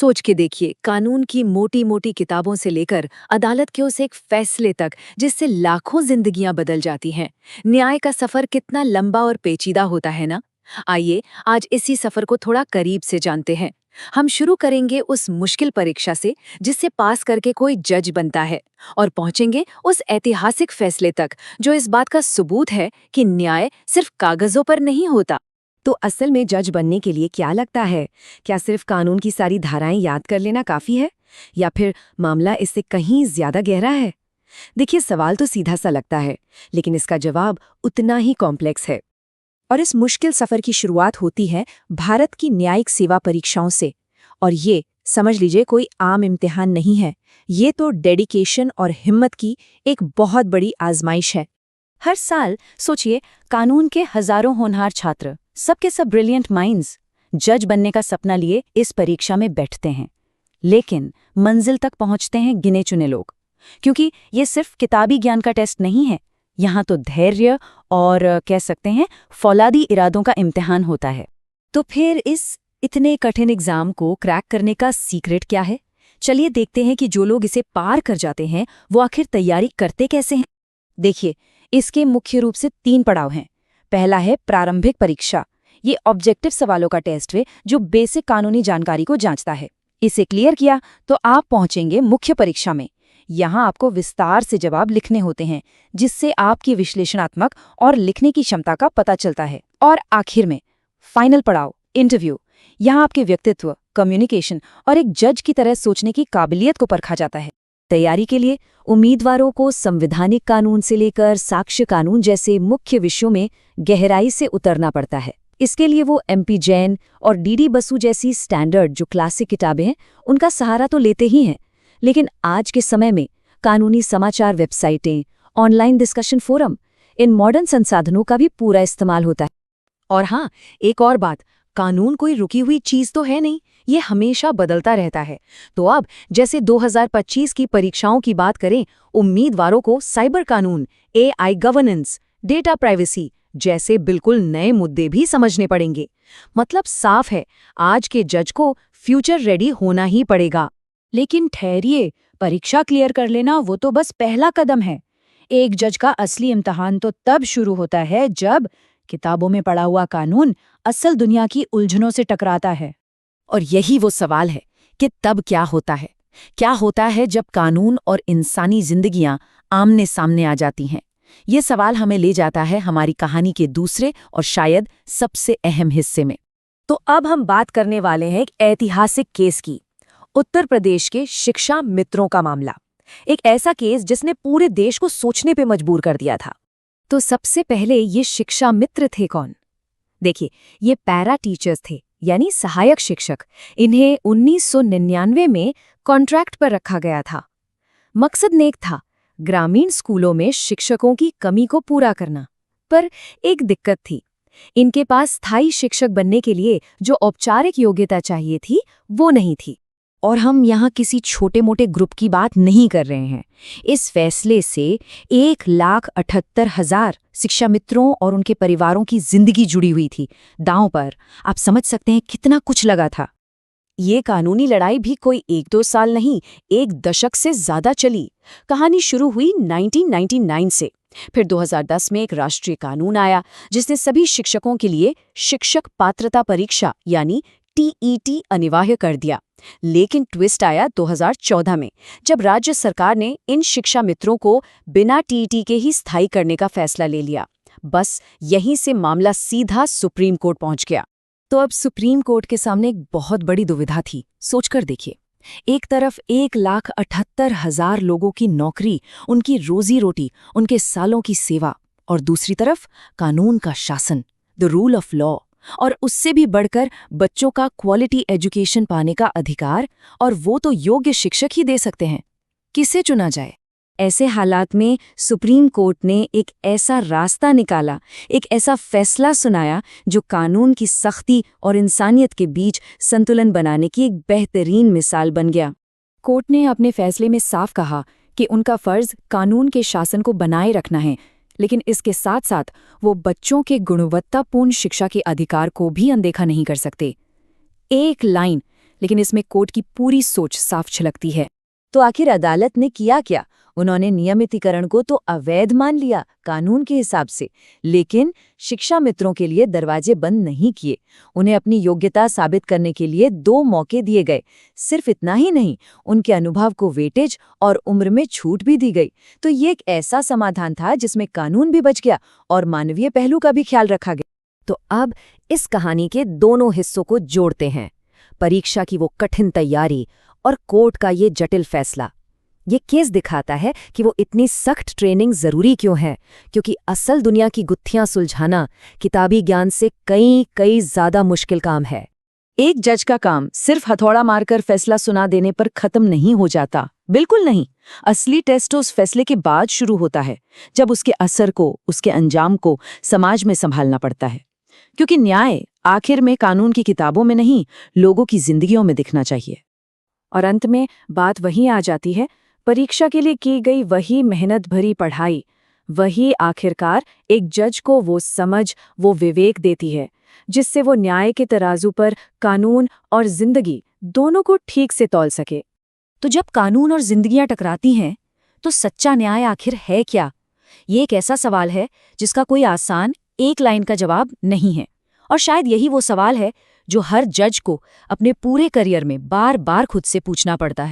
सोच के देखिए, कानून की मोटी मोटी किताबों से लेकर अदालत के उस एक फैसले तक जिससे लाखों जिंदगियां बदल जाती हैं। न्याय का सफर कितना लंबा और पेचीदा होता है ना। आइए आज इसी सफर को थोड़ा करीब से जानते हैं। हम शुरू करेंगे उस मुश्किल परीक्षा से जिससे पास करके कोई जज बनता है, और पहुंचेंगे उस ऐतिहासिक फैसले तक जो इस बात का सबूत है कि न्याय सिर्फ कागजों पर नहीं होता। तो असल में जज बनने के लिए क्या लगता है? क्या सिर्फ कानून की सारी धाराएं याद कर लेना काफी है, या फिर मामला इससे कहीं ज्यादा गहरा है? देखिए, सवाल तो सीधा सा लगता है, लेकिन इसका जवाब उतना ही कॉम्प्लेक्स है। और इस मुश्किल सफर की शुरुआत होती है भारत की न्यायिक सेवा परीक्षाओं से। और ये समझ लीजिए, कोई आम इम्तिहान नहीं है। ये तो डेडिकेशन और हिम्मत की एक बहुत बड़ी आजमाइश है। हर साल सोचिए, कानून के हजारों होनहार छात्र, सबके सब ब्रिलियंट माइंड्स, जज बनने का सपना लिए इस परीक्षा में बैठते हैं। लेकिन मंजिल तक पहुंचते हैं गिने चुने लोग, क्योंकि ये सिर्फ किताबी ज्ञान का टेस्ट नहीं है। यहाँ तो धैर्य और कह सकते हैं फौलादी इरादों का इम्तिहान होता है। तो फिर इस इतने कठिन एग्जाम को क्रैक करने का सीक्रेट क्या है? चलिए देखते हैं कि जो लोग इसे पार कर जाते हैं वो आखिर तैयारी करते कैसे हैं। देखिए, इसके मुख्य रूप से 3 पड़ाव हैं। पहला है प्रारंभिक परीक्षा। ये ऑब्जेक्टिव सवालों का टेस्ट है जो बेसिक कानूनी जानकारी को जांचता है। इसे क्लियर किया तो आप पहुंचेंगे मुख्य परीक्षा में। यहाँ आपको विस्तार से जवाब लिखने होते हैं, जिससे आपकी विश्लेषणात्मक और लिखने की क्षमता का पता चलता है। और आखिर में फाइनल पड़ाव, इंटरव्यू। यहाँ आपके व्यक्तित्व, कम्युनिकेशन और एक जज की तरह सोचने की काबिलियत को परखा जाता है। तैयारी के लिए उम्मीदवारों को संवैधानिक कानून से लेकर साक्ष्य कानून जैसे मुख्य विषयों में गहराई से उतरना पड़ता है। इसके लिए वो MP जैन और DD बसु जैसी स्टैंडर्ड जो क्लासिक किताबें हैं, उनका सहारा तो लेते ही हैं। लेकिन आज के समय में कानूनी समाचार वेबसाइटें, ऑनलाइन डिस्कशन फोरम, इन मॉडर्न संसाधनों का भी पूरा इस्तेमाल होता है। और हाँ, एक और बात, कानून कोई रुकी हुई चीज तो है नहीं, ये हमेशा बदलता रहता है। तो अब जैसे 2025 की परीक्षाओं की बात करें, उम्मीदवारों को साइबर कानून, AI गवर्नेंस, डेटा प्राइवेसी जैसे बिल्कुल नए मुद्दे भी समझने पड़ेंगे। मतलब साफ है, आज के जज को फ्यूचर रेडी होना ही पड़ेगा। लेकिन ठहरिए, परीक्षा क्लियर कर लेना वो तो बस पहला कदम है। एक जज का असली इम्तिहान तो तब शुरू होता है जब किताबों में पढ़ा हुआ कानून असल दुनिया की उलझनों से टकराता है। और यही वो सवाल है कि तब क्या होता है? क्या होता है जब कानून और इंसानी जिंदगियां आमने सामने आ जाती हैं? ये सवाल हमें ले जाता है हमारी कहानी के दूसरे और शायद सबसे अहम हिस्से में। तो अब हम बात करने वाले हैं एक ऐतिहासिक केस की, उत्तर प्रदेश के शिक्षा मित्रों का मामला। एक ऐसा केस जिसने पूरे देश को सोचने पे मजबूर कर दिया था। तो सबसे पहले ये शिक्षा मित्र थे कौन? देखिए, ये पैरा टीचर्स थे, यानी सहायक शिक्षक। इन्हें 1999 में कॉन्ट्रैक्ट पर रखा गया था। मकसद नेक था, ग्रामीण स्कूलों में शिक्षकों की कमी को पूरा करना। पर एक दिक्कत थी, इनके पास स्थायी शिक्षक बनने के लिए जो औपचारिक योग्यता चाहिए थी वो नहीं थी। और हम यहाँ किसी छोटे मोटे ग्रुप की बात नहीं कर रहे हैं। इस फैसले से 1,78,000 शिक्षा मित्रों और उनके परिवारों की जिंदगी जुड़ी हुई थी दांव पर। आप समझ सकते हैं कितना कुछ लगा था। ये कानूनी लड़ाई भी कोई 1-2 साल नहीं, 1 दशक से ज्यादा चली। कहानी शुरू हुई 1999 से। फिर 2010 में एक राष्ट्रीय कानून आया जिसने सभी शिक्षकों के लिए शिक्षक पात्रता परीक्षा यानी TET अनिवार्य कर दिया। लेकिन ट्विस्ट आया 2014 में, जब राज्य सरकार ने इन शिक्षा मित्रों को बिना TET के ही स्थायी करने का फैसला ले लिया। बस यहीं से मामला सीधा सुप्रीम कोर्ट पहुंच गया। तो अब सुप्रीम कोर्ट के सामने एक बहुत बड़ी दुविधा थी। सोचकर देखिए, एक तरफ 1,78,000 लोगों की नौकरी, उनकी रोजी रोटी, उनके सालों की सेवा, और दूसरी तरफ कानून का शासन, द रूल ऑफ लॉ, और उससे भी बढ़कर बच्चों का क्वालिटी एजुकेशन पाने का अधिकार, और वो तो योग्य शिक्षक ही दे सकते हैं। किसे चुना जाए? ऐसे हालात में सुप्रीम कोर्ट ने एक ऐसा रास्ता निकाला, एक ऐसा फैसला सुनाया जो कानून की सख्ती और इंसानियत के बीच संतुलन बनाने की एक बेहतरीन मिसाल बन गया। कोर्ट ने अपने फैसले में साफ कहा कि उनका फर्ज कानून के शासन को बनाए रखना है, लेकिन इसके साथ साथ वो बच्चों के गुणवत्तापूर्ण शिक्षा के अधिकार को भी अनदेखा नहीं कर सकते। एक लाइन, लेकिन इसमें कोर्ट की पूरी सोच साफ झलकती है। तो आखिर अदालत ने किया क्या? उन्होंने नियमितीकरण को तो अवैध मान लिया कानून के हिसाब से, लेकिन शिक्षा मित्रों के लिए दरवाजे बंद नहीं किए। उन्हें अपनी योग्यता साबित करने के लिए 2 मौके दिए गए। सिर्फ इतना ही नहीं, उनके अनुभव को वेटेज और उम्र में छूट भी दी गई। तो ये एक ऐसा समाधान था जिसमें कानून भी बच गया और मानवीय पहलू का भी ख्याल रखा गया। तो अब इस कहानी के दोनों हिस्सों को जोड़ते हैं, परीक्षा की वो कठिन तैयारी और कोर्ट का ये जटिल फैसला। ये केस दिखाता है कि वो इतनी सख्त ट्रेनिंग जरूरी क्यों है, क्योंकि असल दुनिया की गुत्थियां सुलझाना किताबी ज्ञान से कई ज्यादा मुश्किल काम है। एक जज का काम सिर्फ हथौड़ा मारकर फैसला सुना देने पर खत्म नहीं हो जाता, बिल्कुल नहीं। असली टेस्ट उस फैसले के बाद शुरू होता है, जब उसके असर को, उसके अंजाम को समाज में संभालना पड़ता है। क्योंकि न्याय आखिर में कानून की किताबों में नहीं, लोगों की जिंदगियों में दिखना चाहिए। और अंत में बात वहीं आ जाती है, परीक्षा के लिए की गई वही मेहनत भरी पढ़ाई, वही आखिरकार एक जज को वो समझ, वो विवेक देती है, जिससे वो न्याय के तराजू पर कानून और जिंदगी दोनों को ठीक से तौल सके। तो जब कानून और जिंदगियां टकराती हैं, तो सच्चा न्याय आखिर है क्या? ये एक ऐसा सवाल है जिसका कोई आसान एक लाइन का जवाब नहीं है, और शायद यही वो सवाल है जो हर जज को अपने पूरे करियर में बार बार खुद से पूछना पड़ता है।